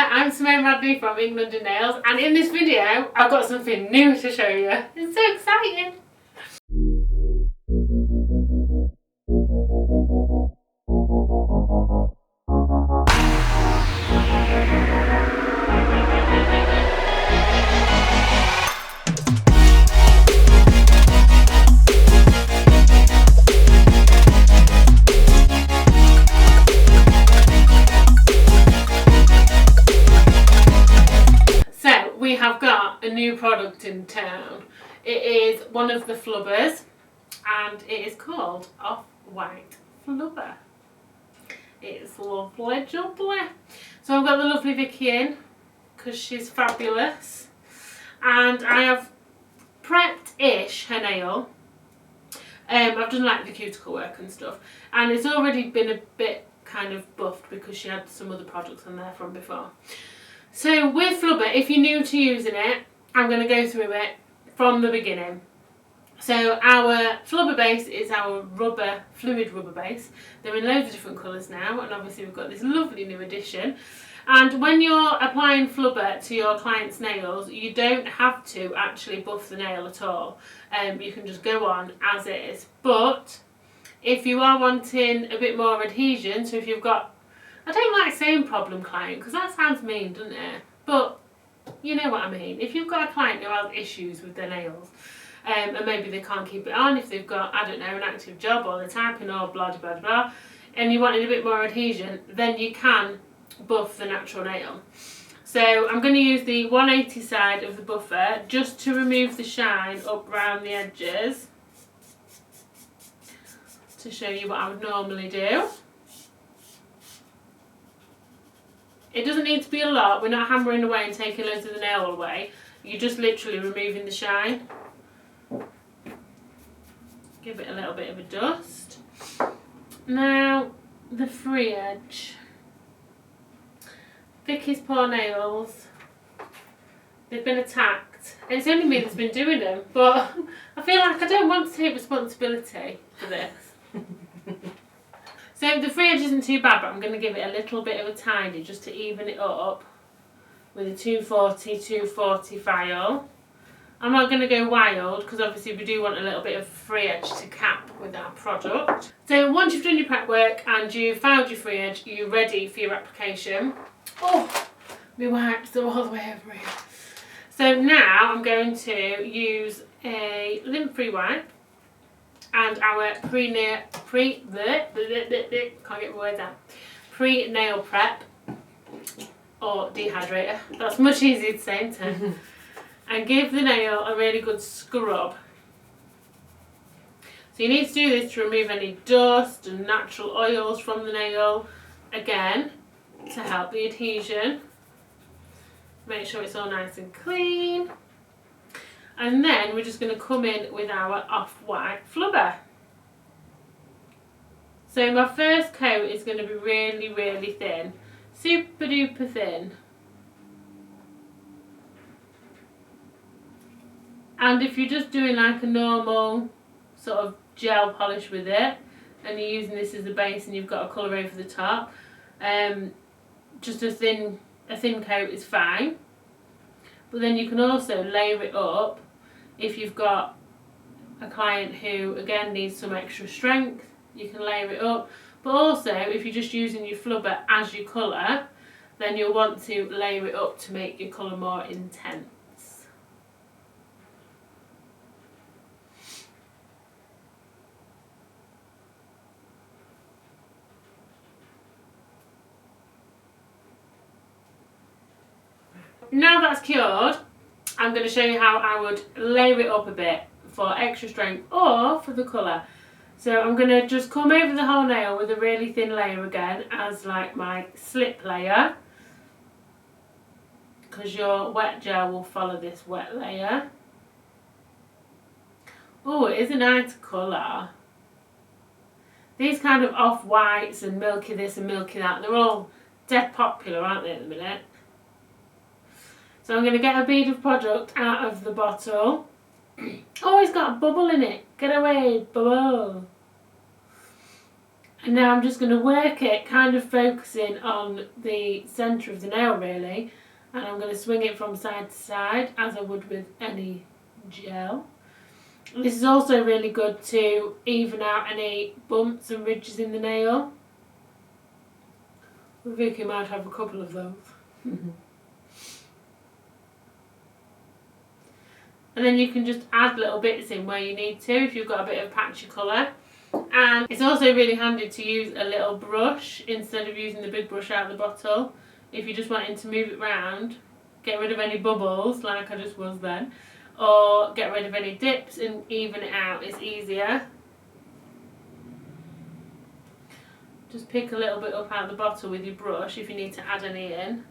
there, I'm Simone from England and Nails, and in this video I've got something new to show you. It's so exciting! We have got a new product in town. It is one of the flubbers and it is called Off-White Flubber. It's lovely jubbly. So I've got the lovely Vicky in because she's fabulous, and I have prepped-ish her nail. I've done like the cuticle work and stuff, and it's already been a bit kind of buffed because she had some other products on there from before. So with Flubber, if you're new to using it, I'm going to go through it from the beginning. So our Flubber base is our fluid rubber base. They're in loads of different colours now, and obviously we've got this lovely new addition. And when you're applying Flubber to your client's nails, you don't have to actually buff the nail at all. You can just go on as is. But if you are wanting a bit more adhesion, so if you've got, I don't like saying problem client because that sounds mean, doesn't it? But you know what I mean. If you've got a client who has issues with their nails, and maybe they can't keep it on, if they've got, I don't know, an active job or they're typing or blah blah blah, and you wanted a bit more adhesion, then you can buff the natural nail. So I'm going to use the 180 side of the buffer just to remove the shine up around the edges, to show you what I would normally do. It doesn't need to be a lot. We're not hammering away and taking loads of the nail away. You're just literally removing the shine. Give it a little bit of a dust. Now, the free edge. Vicky's poor nails. They've been attacked. And it's only me that's been doing them, but I feel like I don't want to take responsibility for this. So the free edge isn't too bad, but I'm going to give it a little bit of a tidy just to even it up with a 240 file. I'm not going to go wild because obviously we do want a little bit of free edge to cap with our product. So once you've done your prep work and you've filed your free edge, you're ready for your application. Oh, my wipes are all the way over here. So now I'm going to use a lint-free wipe and our pre-nail prep or dehydrator. That's much easier to say, isn't it? And give the nail a really good scrub. So you need to do this to remove any dust and natural oils from the nail, again to help the adhesion. Make sure it's all nice and clean. And then we're just going to come in with our Off-White Flubber. So my first coat is going to be really, really thin. Super duper thin. And if you're just doing like a normal sort of gel polish with it, and you're using this as a base and you've got a colour over the top, just a thin coat is fine. But then you can also layer it up if you've got a client who again needs some extra strength. You can layer it up. But also if you're just using your flubber as your colour, then you'll want to layer it up to make your colour more intense. Now that's cured, I'm going to show you how I would layer it up a bit for extra strength or for the colour. So I'm going to just come over the whole nail with a really thin layer again as like my slip layer, because your wet gel will follow this wet layer. Oh, it is a nice colour. These kind of off-whites and milky this and milky that, they're all dead popular, aren't they, at the minute? So I'm going to get a bead of product out of the bottle. Oh, it's got a bubble in it. Get away, bubble. And now I'm just going to work it, kind of focusing on the centre of the nail really. And I'm going to swing it from side to side as I would with any gel. This is also really good to even out any bumps and ridges in the nail. Vicky might have a couple of those. And then you can just add little bits in where you need to if you've got a bit of patchy colour. And it's also really handy to use a little brush instead of using the big brush out of the bottle. If you're just wanting to move it round, get rid of any bubbles like I just was then, or get rid of any dips and even it out, it's easier. Just pick a little bit up out of the bottle with your brush if you need to add any in.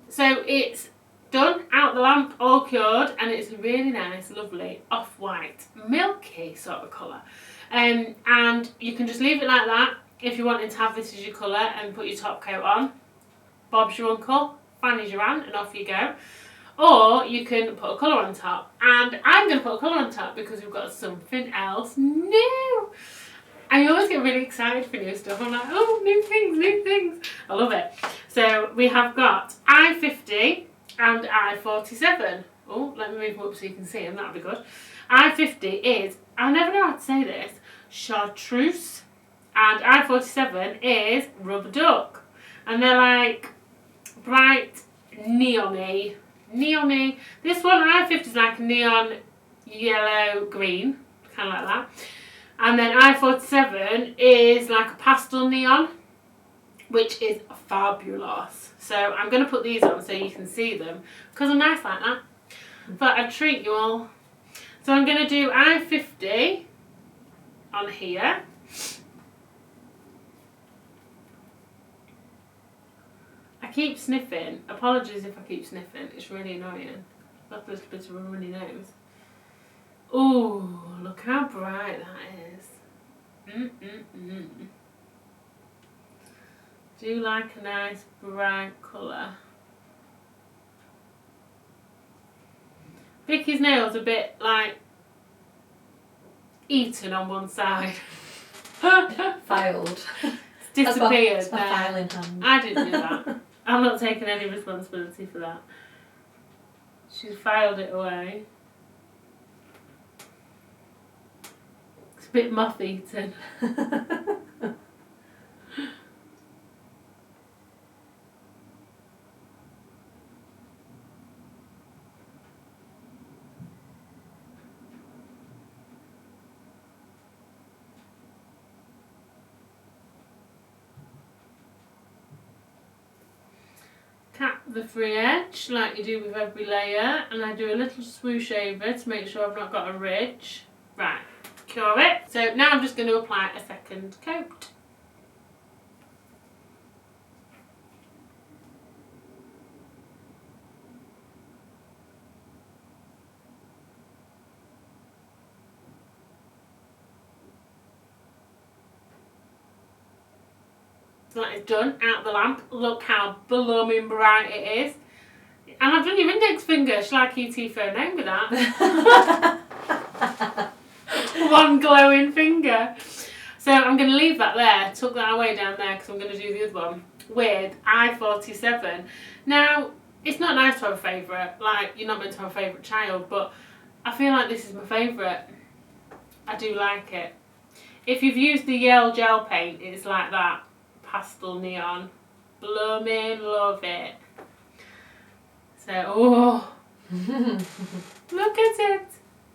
So it's done, out the lamp, all cured, and it's a really nice, lovely, off-white, milky sort of colour. And you can just leave it like that if you're wanting to have this as your colour and put your top coat on. Bob's your uncle, Fanny's your aunt, and off you go. Or you can put a colour on top. And I'm going to put a colour on top because we've got something else new. I always get really excited for new stuff. I'm like, oh, new things, new things. I love it. So we have got I-50 and I-47. Oh, let me move them up so you can see them. That'll be good. I-50 is, I never know how to say this, chartreuse. And I-47 is rubber duck. And they're like bright neon-y. Neon-y. This one, I-50 is like neon yellow green. Kind of like that. And then I-47 is like a pastel neon, which is fabulous. So I'm going to put these on so you can see them, because I'm nice like that. But I treat you all. So I'm going to do I-50 on here. I keep sniffing. Apologies if I keep sniffing. It's really annoying. I've got a little bit of a runny nose. Ooh, look how bright that is. Do like a nice bright colour. Vicky's nails a bit like eaten on one side. Filed. It's disappeared. It's my filing hand. I didn't do that. I'm not taking any responsibility for that. She's filed it away. It's a bit moth-eaten. Tap the free edge like you do with every layer, and I do a little swoosh over to make sure I've not got a ridge. Right, cure it. So now I'm just going to apply a second coat. So that is done, out the lamp. Look how blooming bright it is. And I've done your index finger. Shall I keep your phone home with that? One glowing finger. So I'm going to leave that there, tuck that away down there because I'm going to do the other one with I-47. Now, it's not nice to have a favourite. Like, you're not meant to have a favourite child, but I feel like this is my favourite. I do like it. If you've used the Yale gel paint, it's like that. Pastel neon. Blooming love it. So, oh, look at it.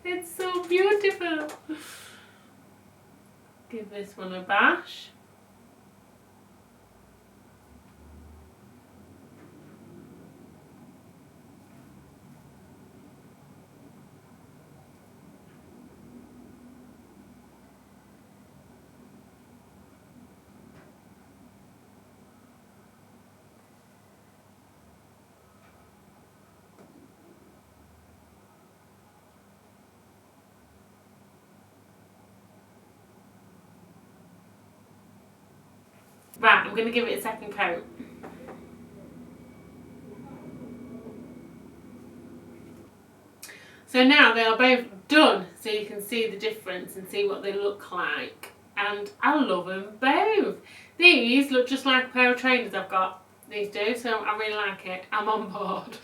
It's so beautiful. Give this one a bash. Right, I'm going to give it a second coat. So now they are both done so you can see the difference and see what they look like. And I love them both. These look just like a pair of trainers I've got. These do, so I really like it. I'm on board.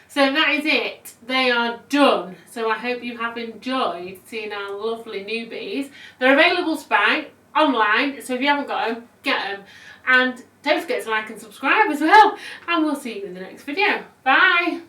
So that is it. They are done. So I hope you have enjoyed seeing our lovely newbies. They're available to buy online, so if you haven't got them, get them. And don't forget to like and subscribe as well. And we'll see you in the next video. Bye.